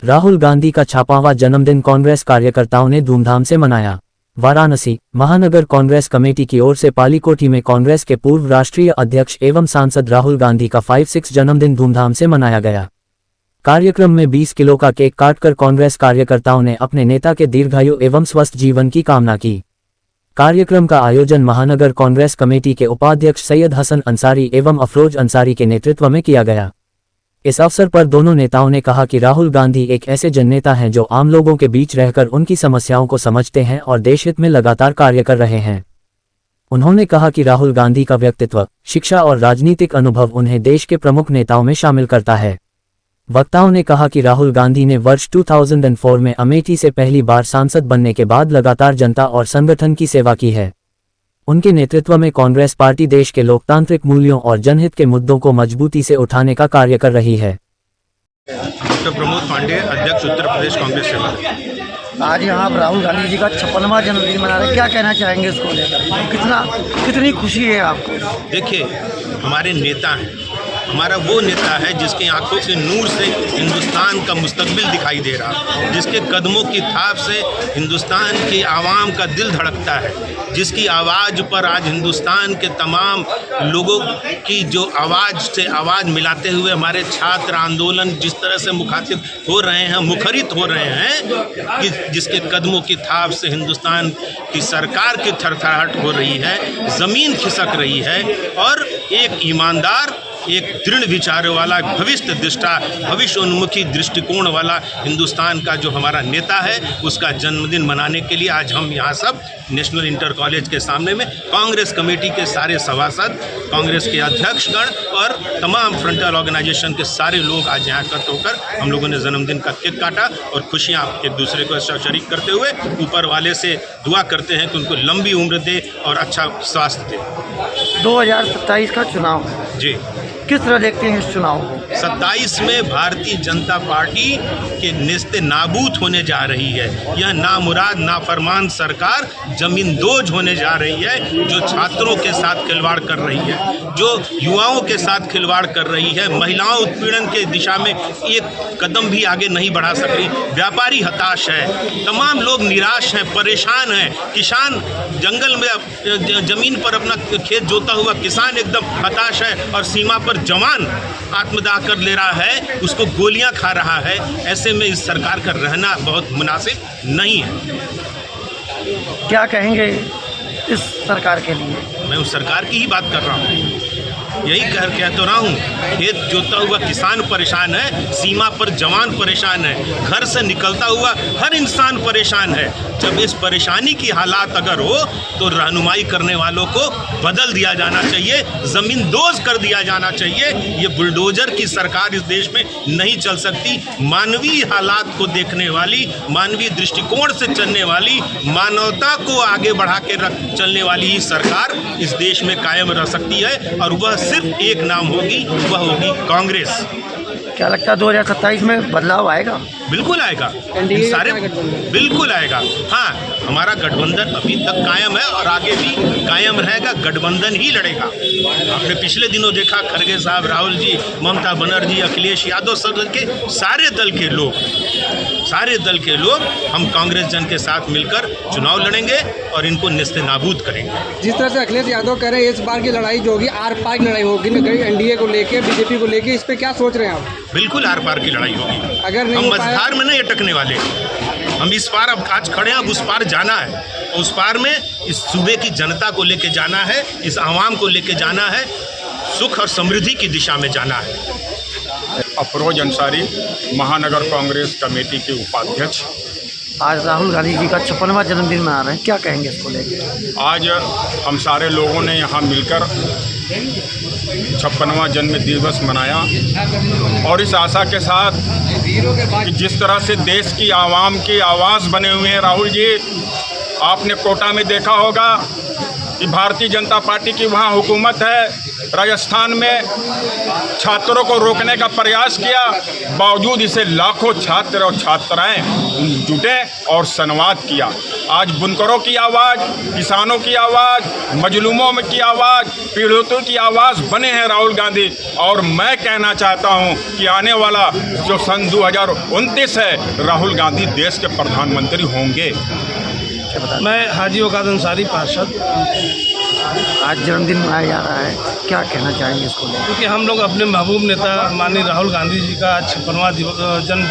राहुल गांधी का 56वां जन्मदिन कांग्रेस कार्यकर्ताओं ने धूमधाम से मनाया। वाराणसी महानगर कांग्रेस कमेटी की ओर से पालीकोठी में कांग्रेस के पूर्व राष्ट्रीय अध्यक्ष एवं सांसद राहुल गांधी का 56 जन्मदिन धूमधाम से मनाया गया। कार्यक्रम में 20 किलो का केक काटकर कांग्रेस कार्यकर्ताओं ने अपने नेता के दीर्घायु एवं स्वस्थ जीवन की कामना की। कार्यक्रम का आयोजन महानगर कांग्रेस कमेटी के उपाध्यक्ष सैयद हसन अंसारी एवं अफरोज अंसारी के नेतृत्व में किया गया। इस अवसर पर दोनों नेताओं ने कहा कि राहुल गांधी एक ऐसे जननेता हैं जो आम लोगों के बीच रहकर उनकी समस्याओं को समझते हैं और देशहित में लगातार कार्य कर रहे हैं। उन्होंने कहा कि राहुल गांधी का व्यक्तित्व, शिक्षा और राजनीतिक अनुभव उन्हें देश के प्रमुख नेताओं में शामिल करता है। वक्ताओं ने कहा कि राहुल गांधी ने वर्ष 2004 में अमेठी से पहली बार सांसद बनने के बाद लगातार जनता और संगठन की सेवा की है। उनके नेतृत्व में कांग्रेस पार्टी देश के लोकतांत्रिक मूल्यों और जनहित के मुद्दों को मजबूती से उठाने का कार्य कर रही है। डॉक्टर प्रमोद पांडे, अध्यक्ष उत्तर प्रदेश कांग्रेस सेवा। आज यहाँ राहुल गांधी जी का 56वां जन्मदिन मना रहे, क्या कहना चाहेंगे इसको लेकर? कितनी खुशी है आपको? देखिए, हमारे नेता हैं, हमारा वो नेता है जिसके आंखों के नूर से हिंदुस्तान का मुस्तकबिल दिखाई दे रहा, जिसके कदमों की थाप से हिंदुस्तान की आवाम का दिल धड़कता है, जिसकी आवाज़ पर आज हिंदुस्तान के तमाम लोगों की जो आवाज़ से आवाज़ मिलाते हुए हमारे छात्र आंदोलन जिस तरह से मुखातिब हो रहे हैं, मुखरित हो रहे हैं, कि जिसके कदमों की थाप से हिंदुस्तान की सरकार की थरथराहट हो रही है, ज़मीन खिसक रही है और एक ईमानदार, एक दृढ़ विचारों वाला, भविष्य दृष्टा, भविष्य उन्मुखी दृष्टिकोण वाला हिंदुस्तान का जो हमारा नेता है, उसका जन्मदिन मनाने के लिए आज हम यहाँ सब नेशनल इंटर कॉलेज के सामने में कांग्रेस कमेटी के सारे सभासद, कांग्रेस के अध्यक्षगण और तमाम फ्रंटल ऑर्गेनाइजेशन के सारे लोग आज यहाँ एकत्र होकर हम लोगों ने जन्मदिन का केक काटा और खुशियाँ एक दूसरे को शरीक करते हुए ऊपर वाले से दुआ करते हैं कि उनको लंबी उम्र दे और अच्छा स्वास्थ्य दे। 2027 का चुनाव जी, किस तरह देखते हैं इस चुनाव को? 27 में भारतीय जनता पार्टी के निस्ते नाबूद होने जा रही है। यह नामुराद, नाफरमान सरकार जमींदोज होने जा रही है, जो छात्रों के साथ खिलवाड़ कर रही है, जो युवाओं के साथ खिलवाड़ कर रही है, महिलाओं उत्पीड़न के दिशा में एक कदम भी आगे नहीं बढ़ा सक रही, व्यापारी हताश है, तमाम लोग निराश हैं, परेशान हैं, किसान जंगल में जमीन पर अपना खेत जोता हुआ किसान एकदम हताश है और सीमा पर जवान आत्मदाह कर ले रहा है, उसको गोलियां खा रहा है। ऐसे में इस सरकार का रहना बहुत मुनासिब नहीं है। क्या कहेंगे इस सरकार के लिए? मैं उस सरकार की ही बात कर रहा हूँ, यही कह तो रहा हूँ, खेत जोता हुआ किसान परेशान है, सीमा पर जवान परेशान है, घर से निकलता हुआ हर इंसान परेशान है। जब इस परेशानी की हालात अगर हो तो रहनुमाई करने वालों को बदल दिया जाना चाहिए, ज़मींदोज कर दिया जाना चाहिए। ये बुलडोजर की सरकार इस देश में नहीं चल सकती। मानवीय हालात को देखने वाली, मानवीय दृष्टिकोण से चलने वाली, मानवता को आगे बढ़ा के चलने वाली ही सरकार इस देश में कायम रह सकती है और वह सिर्फ एक नाम होगी, वह होगी कांग्रेस। क्या लगता है 2027 में बदलाव आएगा? बिल्कुल आएगा, सारे बिल्कुल आएगा। हाँ, हमारा गठबंधन अभी तक कायम है और आगे भी कायम रहेगा, गठबंधन ही लड़ेगा। आपने पिछले दिनों देखा, खड़गे साहब, राहुल जी, ममता बनर्जी, अखिलेश यादव, सब के सारे दल के लोग हम कांग्रेस जन के साथ मिलकर चुनाव लड़ेंगे और इनको निस्ते नाबूद करेंगे। जिस तरह से अखिलेश यादव कह रहे हैं इस बार की लड़ाई जो होगी आर पार की लड़ाई होगी, एनडीए को लेके, बीजेपी को लेके, इस पे क्या सोच रहे हैं आप? बिल्कुल आर पार की लड़ाई होगी। अगर हम मझधार में नहीं अटकने वाले, हम इस पार अब आज खड़े हैं, अब उस पार जाना है। उस पार में इस सूबे की जनता को लेके जाना है, इस आवाम को लेके जाना है, सुख और समृद्धि की दिशा में जाना है। अफरोज अंसारी, महानगर कांग्रेस कमेटी के उपाध्यक्ष। आज राहुल गांधी जी का 56वां जन्मदिन मना रहे हैं, क्या कहेंगे इसको लेकर? आज हम सारे लोगों ने यहाँ मिलकर 56वां जन्म दिवस मनाया और इस आशा के साथ कि जिस तरह से देश की आवाम की आवाज़ बने हुए हैं राहुल जी, आपने कोटा में देखा होगा कि भारतीय जनता पार्टी की वहाँ हुकूमत है, राजस्थान में छात्रों को रोकने का प्रयास किया, बावजूद इसे लाखों छात्र और छात्राएं जुटे और संवाद किया। आज बुनकरों की आवाज़, किसानों की आवाज़, मजलूमों में की आवाज़, पीड़ितों की आवाज़ बने हैं राहुल गांधी। और मैं कहना चाहता हूं कि आने वाला जो सन 2029 है, राहुल गांधी देश के प्रधानमंत्री होंगे। मैं हाजी वकाद अंसारी पार्षद। आज जन्मदिन मनाया जा रहा है, क्या कहना चाहेंगे इसको लेकर? क्योंकि हम लोग अपने महबूब नेता माननीय राहुल गांधी जी का 56वां जन्म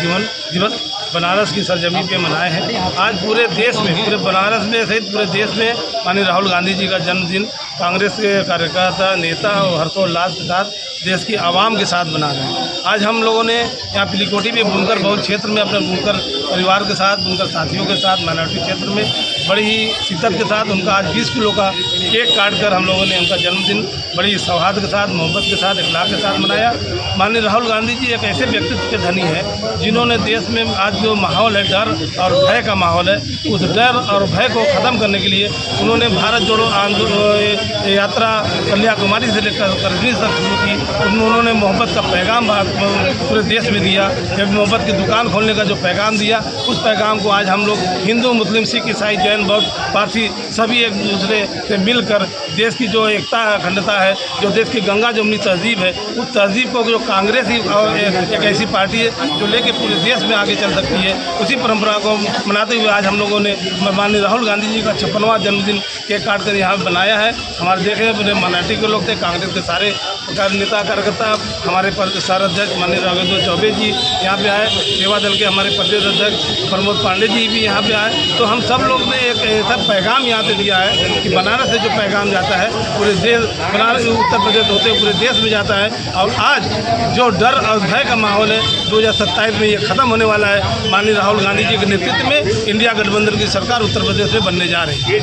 दिवस बनारस की सरजमी पे मनाए हैं। आज पूरे देश में, पूरे बनारस में सहित पूरे देश में माननीय राहुल गांधी जी का जन्मदिन कांग्रेस के कार्यकर्ता, नेता और हर्षोल्लास के साथ देश की आवाम के साथ मना रहे हैं। आज हम लोगों ने यहाँ पिलीकोटी में बुनकर बहुल क्षेत्र में अपने बुनकर परिवार के साथ, बुनकर साथियों के साथ, माइनॉरिटी क्षेत्र में बड़ी ही शिद्दत के साथ उनका आज 20 किलो का केक काट कर हम लोगों ने उनका जन्मदिन बड़ी सौहार्द के साथ, मोहब्बत के साथ, इखलाक के साथ मनाया। माननीय राहुल गांधी जी एक ऐसे व्यक्तित्व के धनी हैं जिन्होंने देश में आज जो माहौल है, डर और भय का माहौल है, उस डर और भय को ख़त्म करने के लिए उन्होंने भारत जोड़ो यात्रा कन्याकुमारी से लेकर करगिल तक शुरू की। उन्होंने मोहब्बत का पैगाम पूरे देश में दिया, एक मोहब्बत की दुकान खोलने का जो पैगाम दिया, उस पैगाम को आज हम लोग हिंदू, मुस्लिम, सिख, ईसाई, जैन, बौद्ध, पारसी सभी एक दूसरे से मिलकर देश की जो एकता है, अखंडता है, जो देश की गंगा जमुनी तहजीब है, उस तहजीब को जो कांग्रेस ही एक ऐसी पार्टी है जो लेके पूरे देश में आगे चल सकती है, उसी परंपरा को मनाते हुए आज हम लोगों ने माननीय राहुल गांधी जी का 56वां जन्मदिन केक काट कर यहाँ बनाया है। हमारे देखे पूरे माइनॉरिटी के लोग थे, कांग्रेस के सारे नेता कार्यकर्ता, हमारे प्रदेश अध्यक्ष माननीय राघवेंद्र चौबे जी यहाँ पे आए, सेवा दल के हमारे प्रदेश अध्यक्ष प्रमोद पांडे जी भी यहाँ पे आए। तो हम सब लोग ने एक ऐसा पैगाम यहाँ पे दिया है कि बनारस से जो पैगाम जाता है पूरे देश, बनारस उत्तर प्रदेश होते हुए पूरे देश में जाता है। और आज जो डर और भय का माहौल है 2027 में ये ख़त्म होने वाला है। माननीय राहुल गांधी जी के नेतृत्व में इंडिया गठबंधन की सरकार उत्तर प्रदेश में बनने जा रही है।